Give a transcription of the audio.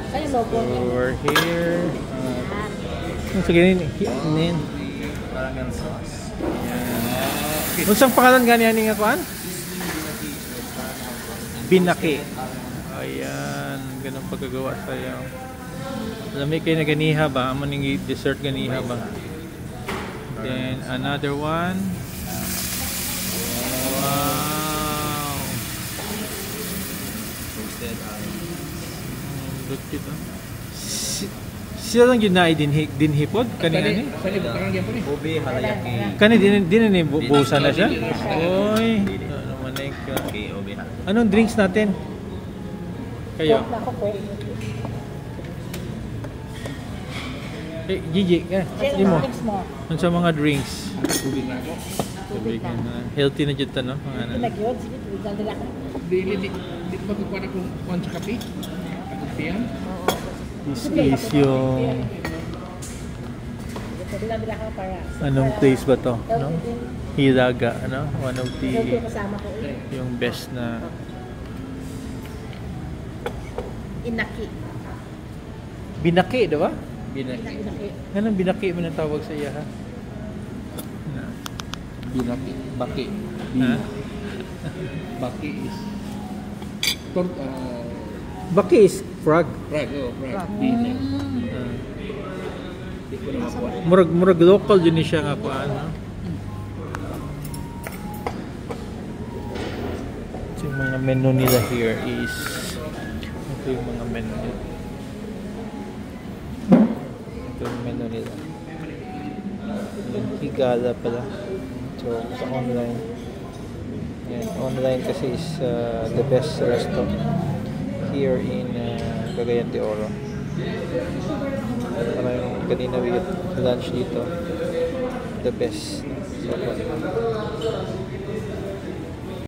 Ay, logo. Over here. So, ganyan. Parang yung sauce. Yan. Unsang pangalan ganyan nga kuan? Binaki. Ayan. Ganun pagkagawa sa'yo. Lamig kayo na ganiha ba? Amo ning dessert ganiha ba? Then, another one. Wow. Roasted Look ito. Sila lang yun na dinhipod? Kanina ni? Ube halayaki. Kanina din ni busa na siya? Uy. Ano manig ka. Okay, ube ha. Anong drinks natin? Kayo? Ako po. Eh, Gigi, di mo. Ano sa mga drinks? Ube na ako. Tubig na. Healthy na dyan no? Ano? Pinag-yod, sige, tuwigan nila ako. Di ba kukuha na kung sa kape? Pagkatiyan? This is yung... Tuwigan nila ako para... Anong place ba to? No? Hilaga, ano? One of the... Healthy kasama ko. Yung best na... Inaki. Binaki, di ba? Binaki. Inaki. Anong binaki mo na tawag sa iya, ha? Binaki. Baki. Ha? Baki is... Baki is frog. Frag, oh, frag. Binaki. Di ko na makuha. Murag local din siya nga po, ano? So, yung mga menu nila here is... Ito yung mga menu nila. Ito yung menu nila. Yung Higala pala. So, sa online. Yan, online kasi is the best resto here in Cagayan de Oro. Parang kanina we get lunch dito. The best. So,